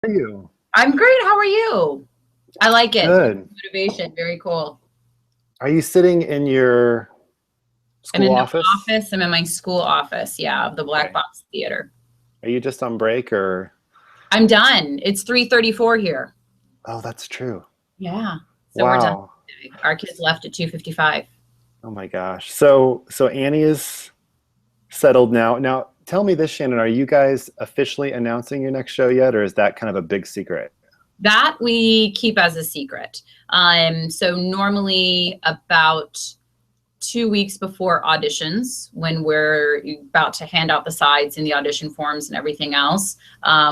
How are you? I'm great. How are you? I like it. Good. Motivation. Very cool. Are you sitting in your I'm school in the office? office. I'm in my school office. Yeah, of the Black Okay. Box Theater. Are you just on break or? I'm done. It's 3:34 here. Oh, that's true. Yeah. So we're done Wow. today. Our kids left at 2:55. Oh my gosh. So Annie is settled now. Now, tell me this, Shannon, are you guys officially announcing your next show yet, or is that kind of a big secret? That we keep as a secret. So normally about 2 weeks before auditions, when we're about to hand out the sides and the audition forms and everything else,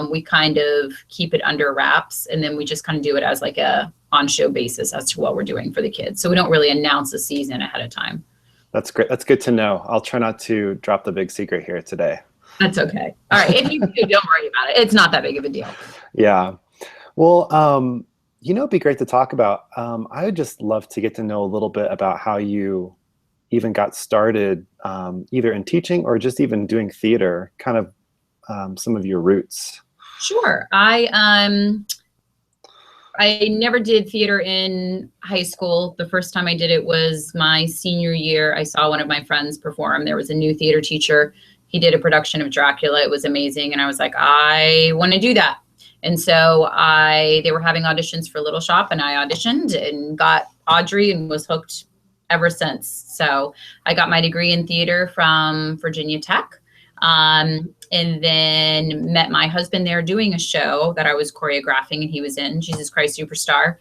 we kind of keep it under wraps, and then we just kind of do it as like a on-show basis as to what we're doing for the kids. So we don't really announce the season ahead of time. That's great. That's good to know. I'll try not to drop the big secret here today. That's okay. All right. If you do, don't worry about it. It's not that big of a deal. Yeah. Well, it'd be great to talk about. I would just love to get to know a little bit about how you even got started, either in teaching or just even doing theater, kind of some of your roots. Sure. I never did theater in high school. The first time I did it was my senior year. I saw one of my friends perform. There was a new theater teacher. He did a production of Dracula. It was amazing. And I was like, I want to do that. And so they were having auditions for Little Shop, and I auditioned and got Audrey and was hooked ever since. So I got my degree in theater from Virginia Tech. And then met my husband there doing a show that I was choreographing and he was in, Jesus Christ Superstar.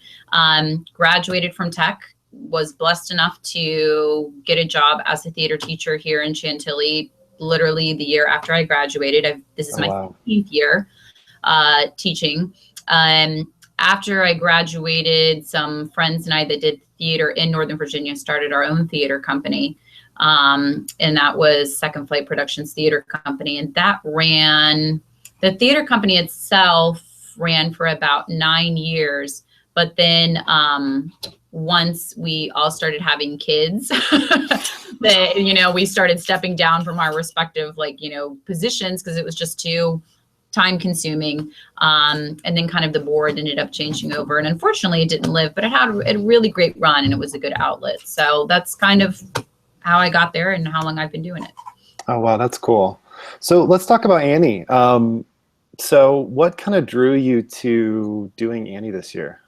Graduated from Tech, was blessed enough to get a job as a theater teacher here in Chantilly literally the year after I graduated. This is Oh, my wow. 15th year teaching. After I graduated, some friends and I that did theater in Northern Virginia started our own theater company. And that was Second Flight Productions Theater Company. And the theater company itself ran for about 9 years. But then once we all started having kids, we started stepping down from our respective, positions because it was just too time consuming. And then kind of the board ended up changing over. And unfortunately, it didn't live, but it had a really great run and it was a good outlet. So that's kind of how I got there and how long I've been doing it. Oh, wow. That's cool. So let's talk about Annie. So what kind of drew you to doing Annie this year?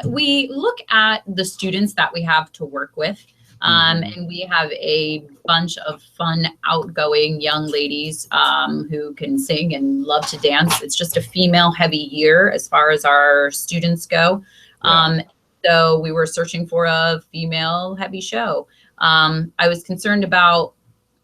We look at the students that we have to work with. And we have a bunch of fun, outgoing young ladies who can sing and love to dance. It's just a female heavy year as far as our students go. Yeah. So we were searching for a female heavy show. I was concerned about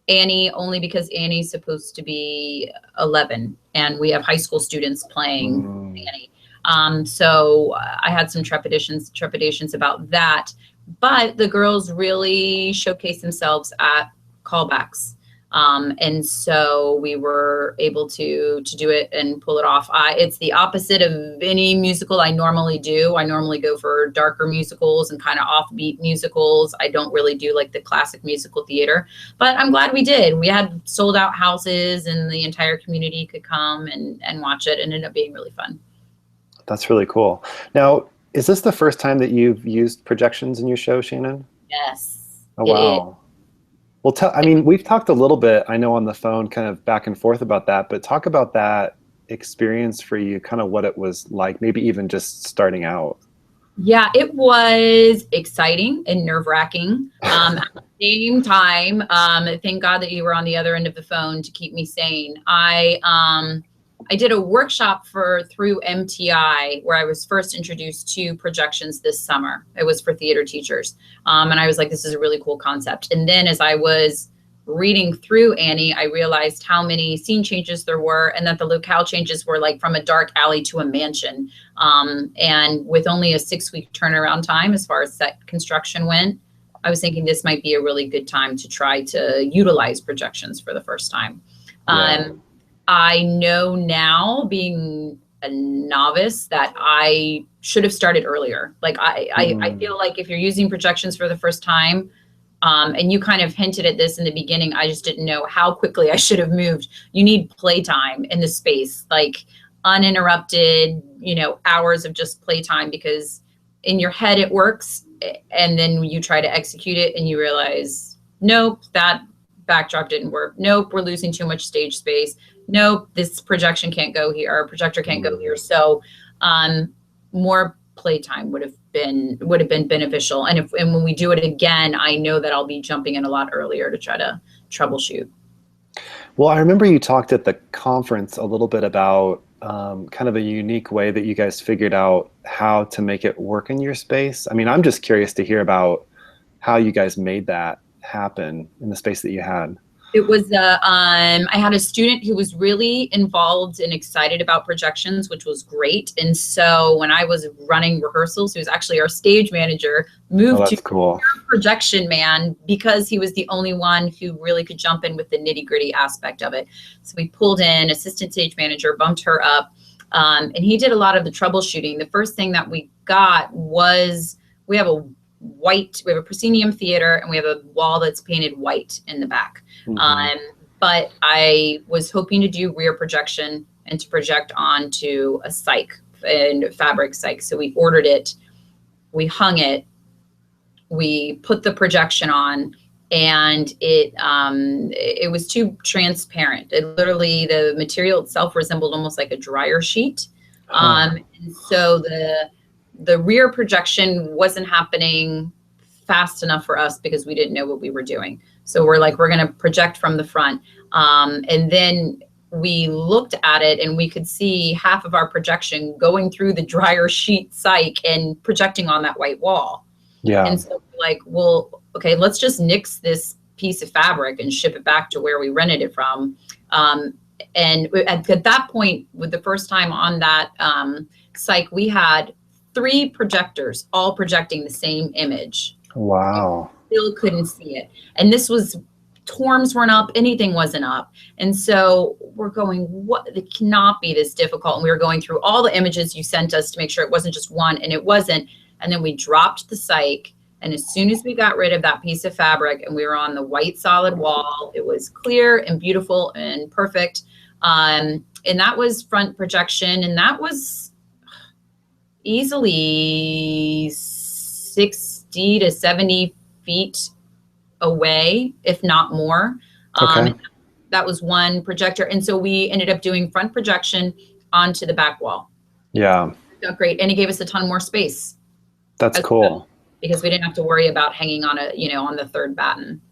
Annie only because Annie's supposed to be 11 and we have high school students playing Mm. Annie. So I had some trepidations about that, but the girls really showcased themselves at callbacks. And so we were able to do it and pull it off. It's the opposite of any musical I normally do. I normally go for darker musicals and kind of offbeat musicals. I don't really do like the classic musical theater, but I'm glad we did. We had sold out houses and the entire community could come and watch it, and it ended up being really fun. That's really cool. Now, is this the first time that you've used projections in your show, Shannon? Yes, Oh, it is. wow. Well, we've talked a little bit, I know, on the phone, kind of back and forth about that, but talk about that experience for you, kind of what it was like, maybe even just starting out. Yeah, it was exciting and nerve-wracking. At the same time, thank God that you were on the other end of the phone to keep me sane. I did a workshop through MTI where I was first introduced to projections this summer. It was for theater teachers. And I was like, this is a really cool concept. And then as I was reading through Annie, I realized how many scene changes there were and that the locale changes were like from a dark alley to a mansion. And with only a 6-week turnaround time as far as set construction went, I was thinking this might be a really good time to try to utilize projections for the first time. Yeah. I know now, being a novice, that I should have started earlier. Like I Mm. feel like if you're using projections for the first time, and you kind of hinted at this in the beginning, I just didn't know how quickly I should have moved. You need playtime in the space. Like uninterrupted, hours of just playtime, because in your head it works, and then you try to execute it and you realize, nope, that backdrop didn't work. Nope, we're losing too much stage space. Nope, this projection can't go here, or projector can't go here. So more playtime would have been beneficial. And when we do it again, I know that I'll be jumping in a lot earlier to try to troubleshoot. Well, I remember you talked at the conference a little bit about kind of a unique way that you guys figured out how to make it work in your space. I mean, I'm just curious to hear about how you guys made that happen in the space that you had. It was, I had a student who was really involved and excited about projections, which was great. And so when I was running rehearsals, he was actually our stage manager, moved to cool. projection man, because he was the only one who really could jump in with the nitty gritty aspect of it. So we pulled in assistant stage manager, bumped her up, and he did a lot of the troubleshooting. The first thing that we got was, we have a proscenium theater, and we have a wall that's painted white in the back. But I was hoping to do rear projection and to project onto a cyc, and fabric cyc. So we ordered it, we hung it, we put the projection on, and it was too transparent. It literally, the material itself resembled almost like a dryer sheet. And so the rear projection wasn't happening fast enough for us because we didn't know what we were doing. So we're like, we're going to project from the front. And then we looked at it and we could see half of our projection going through the dryer sheet cyc and projecting on that white wall. Yeah. And so we're like, well, okay, let's just nix this piece of fabric and ship it back to where we rented it from. And at that point, with the first time on that cyc, we had 3 projectors all projecting the same image. Wow. Still couldn't see it. And this was, torms weren't up, anything wasn't up. And so we're going, what, it cannot be this difficult. And we were going through all the images you sent us to make sure it wasn't just one, and it wasn't. And then we dropped the cyc. And as soon as we got rid of that piece of fabric and we were on the white solid wall, it was clear and beautiful and perfect. And that was front projection. And that was easily 60 to 70 feet away, if not more. Okay. That was one projector. And so we ended up doing front projection onto the back wall. Yeah. It got great. And it gave us a ton more space. That's cool. Well, because we didn't have to worry about hanging on on the third batten.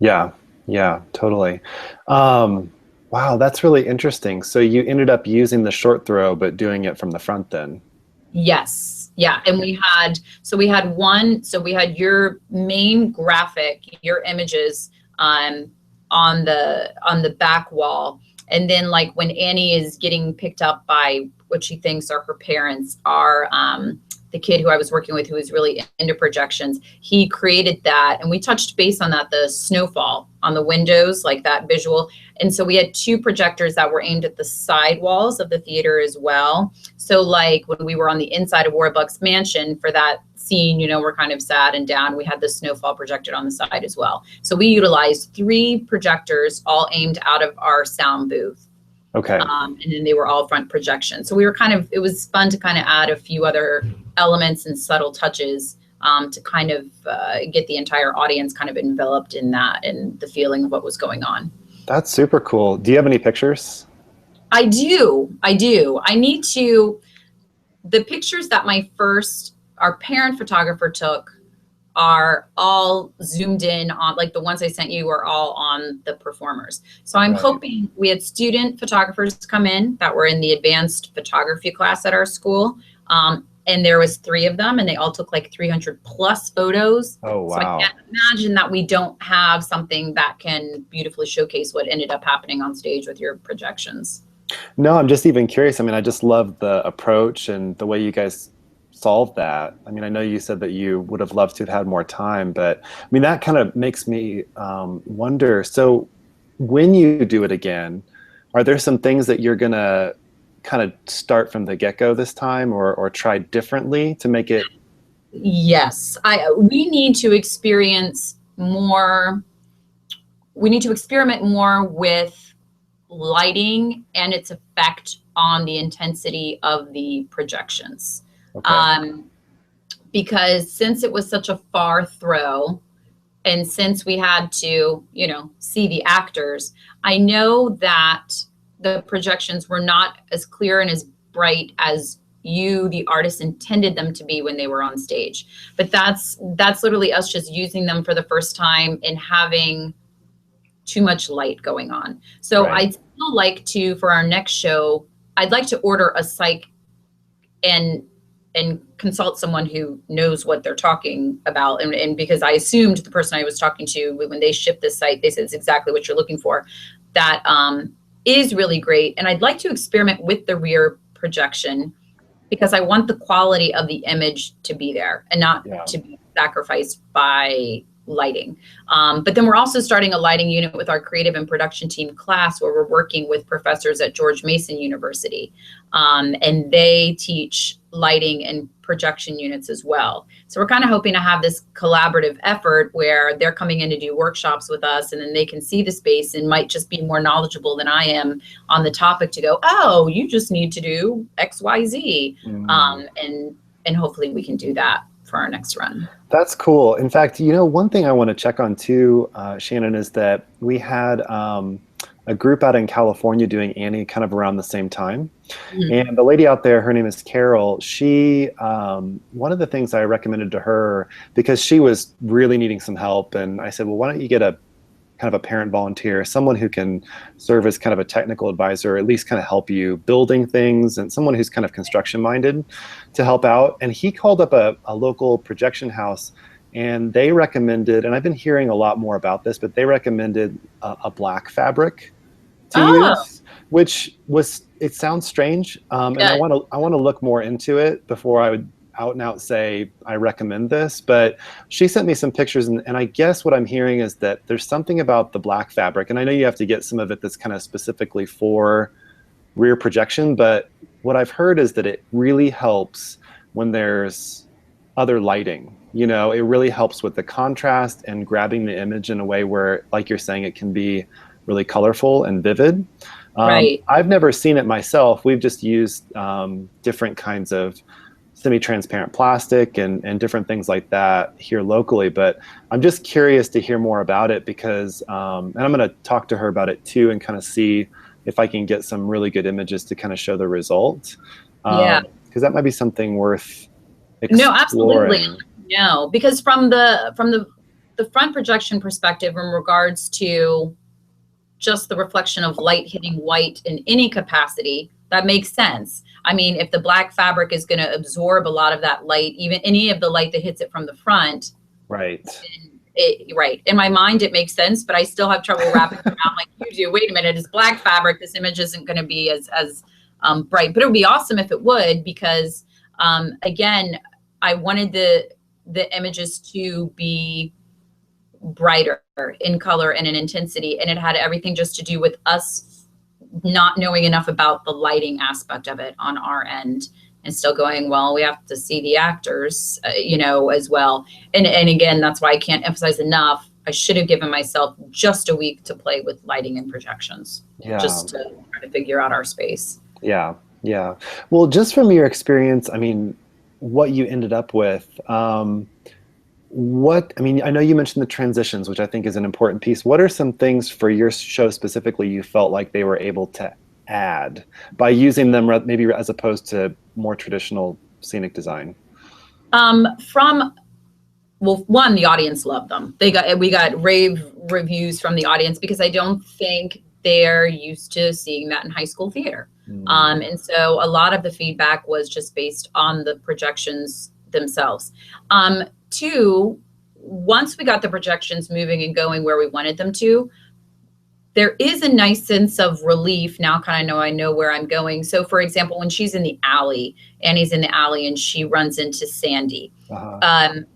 Yeah. Yeah, totally. Wow, that's really interesting. So you ended up using the short throw, but doing it from the front then. Yes. Yeah. And we had your main graphic, your images on the back wall. And then like when Annie is getting picked up by what she thinks are her parents, are the kid who I was working with, who was really into projections, he created that. And we touched base on that, the snowfall on the windows, like that visual. And so we had 2 projectors that were aimed at the side walls of the theater as well. So like when we were on the inside of Warbucks Mansion for that scene, we're kind of sad and down, we had the snowfall projected on the side as well. So we utilized 3 projectors all aimed out of our sound booth. Okay. And then they were all front projection. So we were it was fun to kind of add a few other elements and subtle touches to kind of get the entire audience kind of enveloped in that and the feeling of what was going on. That's super cool. Do you have any pictures? I do. I need to, the pictures that our parent photographer took are all zoomed in on, like the ones I sent you are all on the performers. So I'm hoping, we had student photographers come in that were in the advanced photography class at our school. And there was 3 of them and they all took like 300 plus photos. Oh, wow. So I can't imagine that we don't have something that can beautifully showcase what ended up happening on stage with your projections. No, I'm just even curious. I mean, I just love the approach and the way you guys solved that. I mean, I know you said that you would have loved to have had more time, but I mean, that kind of makes me wonder. So when you do it again, are there some things that you're going to kind of start from the get-go this time or try differently to make it? Yes, we need to experience more. We need to experiment more with lighting and its effect on the intensity of the projections. Okay. Because since it was such a far throw, and since we had to, see the actors, I know that the projections were not as clear and as bright as you, the artist, intended them to be when they were on stage. But that's literally us just using them for the first time and having too much light going on. So Right. I'd still like to, for our next show, I'd like to order a psych and consult someone who knows what they're talking about. And because I assumed the person I was talking to, when they shipped this site, they said it's exactly what you're looking for. That is really great. And I'd like to experiment with the rear projection because I want the quality of the image to be there and not to be sacrificed by lighting. But then we're also starting a lighting unit with our creative and production team class, where we're working with professors at George Mason University. And they teach lighting and projection units as well. So we're kind of hoping to have this collaborative effort where they're coming in to do workshops with us, and then they can see the space and might just be more knowledgeable than I am on the topic to go, oh, you just need to do X, Y, Z. And hopefully we can do that for our next run. That's cool. In fact, one thing I want to check on too, Shannon, is that we had a group out in California doing Annie kind of around the same time. And the lady out there, her name is Carol. She, one of the things I recommended to her, because she was really needing some help, and I said, well, why don't you get a kind of a parent volunteer, someone who can serve as kind of a technical advisor, or at least kind of help you building things, and someone who's kind of construction minded to help out. And he called up a local projection house, and they recommended, and I've been hearing a lot more about this, but they recommended a black fabric to use, which was, it sounds strange. And I want to look more into it before I would out and out say I recommend this. But she sent me some pictures, and I guess what I'm hearing is that there's something about the black fabric, and I know you have to get some of it that's kind of specifically for rear projection, but what I've heard is that it really helps when there's other lighting. It really helps with the contrast and grabbing the image in a way where, like you're saying, it can be really colorful and vivid. Right. I've never seen it myself. We've just used different kinds of semi-transparent plastic and different things like that here locally. But I'm just curious to hear more about it because, and I'm going to talk to her about it too and kind of see if I can get some really good images to kind of show the result. Because that might be something worth exploring. No, absolutely. No, because from the front projection perspective, in regards to just the reflection of light hitting white in any capacity, that makes sense. I mean, if the black fabric is going to absorb a lot of that light, even any of the light that hits it from the front. Right. Right. In my mind, it makes sense, but I still have trouble wrapping it around like you do. Wait a minute, it's black fabric. This image isn't going to be as bright, but it would be awesome if it would, because again, I wanted the images to be brighter in color and in intensity, and it had everything just to do with us not knowing enough about the lighting aspect of it on our end, and still going, well, we have to see the actors, as well. And again, that's why I can't emphasize enough, I should have given myself just a week to play with lighting and projections, just to try to figure out our space. Yeah. Well, just from your experience, I mean, what you ended up with, I know you mentioned the transitions, which I think is an important piece. What are some things for your show specifically you felt like they were able to add by using them maybe as opposed to more traditional scenic design? Well, one, the audience loved them. We got rave reviews from the audience because I don't think they're used to seeing that in high school theater. And so a lot of the feedback was just based on the projections themselves. Two, once we got the projections moving and going where we wanted them to, there is a nice sense of relief now. I know where I'm going. So for example, when she's in the alley, Annie's in the alley and she runs into Sandy.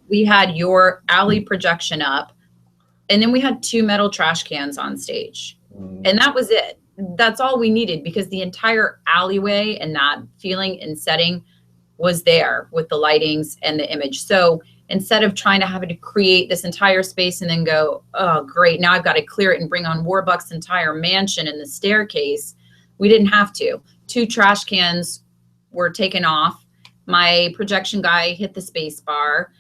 We had your alley projection up, and then we had 2 metal trash cans on stage. And that was it. That's all we needed, because the entire alleyway and that feeling and setting was there with the lightings and the image. So instead of trying to have to create this entire space and then go, oh, great, now I've got to clear it and bring on Warbucks' entire mansion and the staircase, we didn't have to. 2 trash cans were taken off. My projection guy hit the space bar.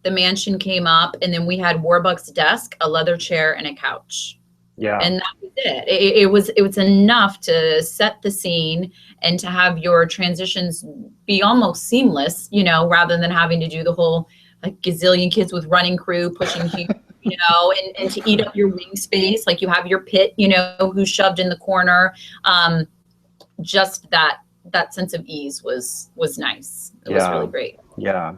The mansion came up, and then we had Warbucks' desk, a leather chair, and a couch. Yeah. And that was it. It was enough to set the scene and to have your transitions be almost seamless, you know, rather than having to do the whole like gazillion kids with running crew pushing huge, you know, and to eat up your wing space. Like you have your pit, you know, who's shoved in the corner. Just that sense of ease was nice. It was really great. Yeah.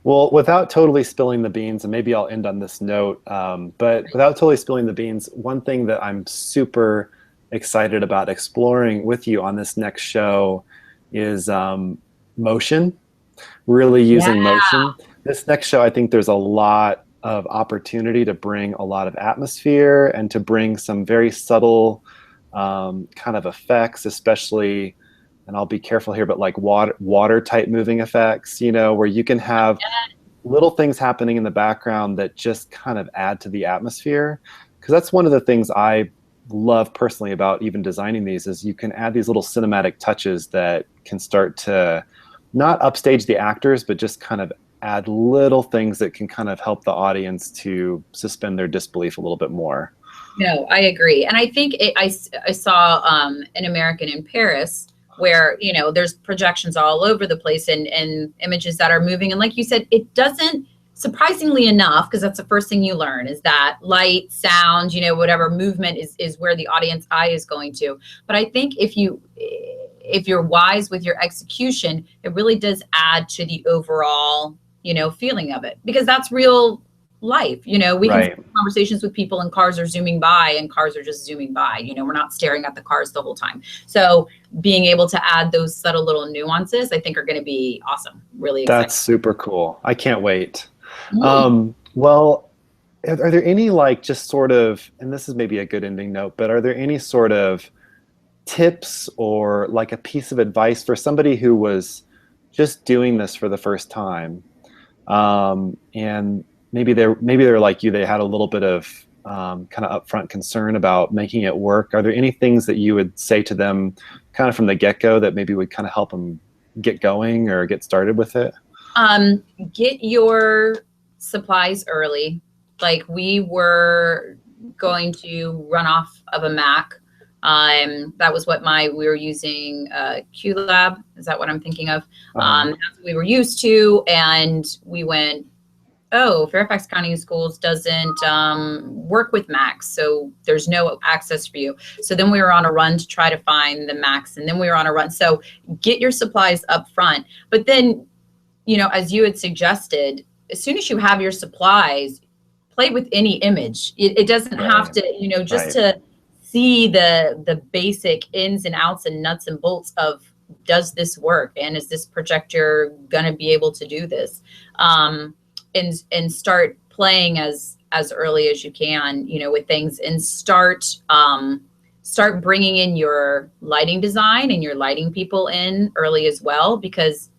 Well, without totally spilling the beans, and maybe I'll end on this note, but without totally spilling the beans, one thing that I'm super excited about exploring with you on this next show is motion, really using motion. This next show, I think there's a lot of opportunity to bring a lot of atmosphere and to bring some very subtle kind of effects, especially, and I'll be careful here, but like water type moving effects, you know, where you can have little things happening in the background that just kind of add to the atmosphere. Because that's one of the things I love personally about even designing these is you can add these little cinematic touches that can start to not upstage the actors, but just kind of add little things that can kind of help the audience to suspend their disbelief a little bit more. No, I agree. And I think I saw An American in Paris, where, you know, there's projections all over the place and images that are moving. And like you said, it doesn't, surprisingly enough, because that's the first thing you learn, is that light, sound, you know, whatever movement is where the audience eye is going to. But I think if you're wise with your execution, it really does add to the overall, you know, feeling of it, because that's real life. You know, we can have conversations with people and cars are zooming by and cars are just zooming by, you know, we're not staring at the cars the whole time. So being able to add those subtle little nuances, I think are going to be awesome. Really exciting. That's super cool. I can't wait. Well, are there any like just sort of, and this is maybe a good ending note, but are there any sort of tips or like a piece of advice for somebody who was just doing this for the first time? And maybe they're like you, they had a little bit of kind of upfront concern about making it work. Are there any things that you would say to them kind of from the get-go that maybe would kind of help them get going or get started with it? Get your supplies early. Like we were going to run off of a Mac. That was what we were using QLab. Is that what I'm thinking of? That's what we were used to. And we went, oh, Fairfax County Schools doesn't work with Macs, so there's no access for you. So then we were on a run to try to find the Macs, and then we were on a run. So get your supplies up front. But then, you know, as you had suggested, as soon as you have your supplies, play with any image. It doesn't have to, you know, just to see the basic ins and outs and nuts and bolts of, does this work? And is this projector going to be able to do this? And start playing as early as you can, you know, with things, and start bringing in your lighting design and your lighting people in early as well, because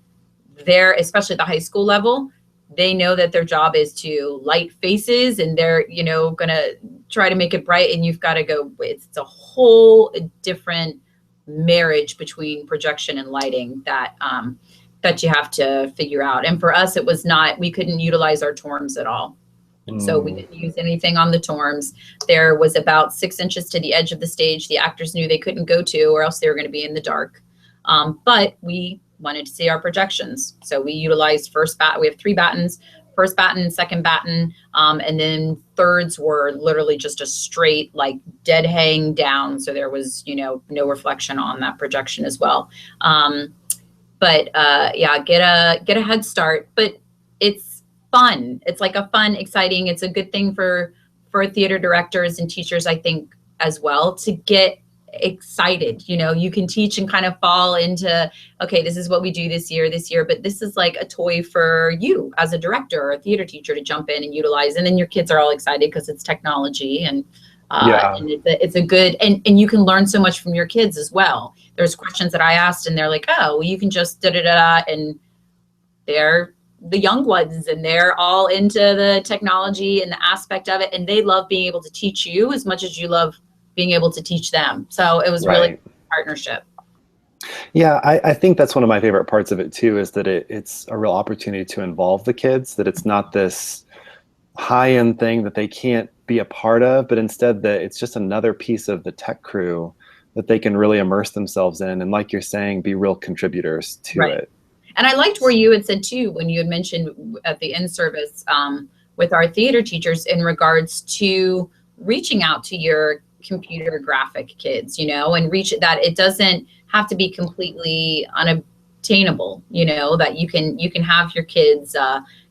they're, especially at the high school level, they know that their job is to light faces, and they're, you know, gonna try to make it bright, and you've got to go, it's a whole different marriage between projection and lighting that you have to figure out. And for us, it was not, we couldn't utilize our torms at all. So we didn't use anything on the torms. There was about 6 inches to the edge of the stage the actors knew they couldn't go to, or else they were going to be in the dark. But we wanted to see our projections. So we utilized we have 3 battens, first batten, second batten, and then thirds were literally just a straight, like dead hang down. So there was, you know, no reflection on that projection as well. But yeah, get a head start. But it's fun. It's like a fun, exciting. It's a good thing for theater directors and teachers, I think, as well, to get excited. You know, you can teach and kind of fall into, okay, this is what we do this year, but this is like a toy for you as a director or a theater teacher to jump in and utilize. And then your kids are all excited because it's technology, and it's a good, and you can learn so much from your kids as well. There's questions that I asked and they're like, oh, well, you can just da-da-da-da, and they're the young ones and they're all into the technology and the aspect of it, and they love being able to teach you as much as you love being able to teach them. So it was really a partnership. Yeah, I think that's one of my favorite parts of it too, is that it's a real opportunity to involve the kids, that it's not this high-end thing that they can't be a part of, but instead that it's just another piece of the tech crew that they can really immerse themselves in, and like you're saying, be real contributors to Right. it. And I liked where you had said too, when you had mentioned at the in service with our theater teachers in regards to reaching out to your computer graphic kids, you know, and reach that it doesn't have to be completely unobtainable, you know, that you can have your kids,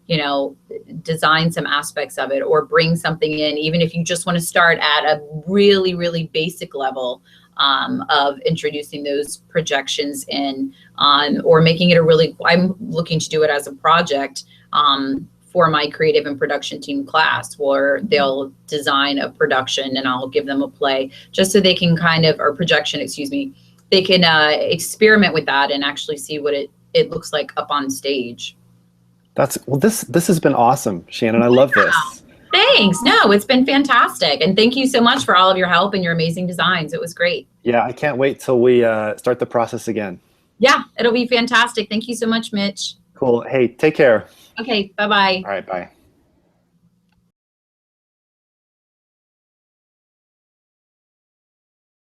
you know, design some aspects of it or bring something in, even if you just want to start at a really, really basic level of introducing those projections in, or making it a really, I'm looking to do it as a project for my creative and production team class, where they'll design a production and I'll give them a play just so they can kind of, or projection, excuse me, they can experiment with that and actually see what it looks like up on stage. That's well, this has been awesome, Shannon. I love this. Thanks. No, it's been fantastic. And thank you so much for all of your help and your amazing designs. It was great. Yeah, I can't wait till we start the process again. Yeah, it'll be fantastic. Thank you so much, Mitch. Cool. Hey, take care. Okay, bye bye. All right, bye.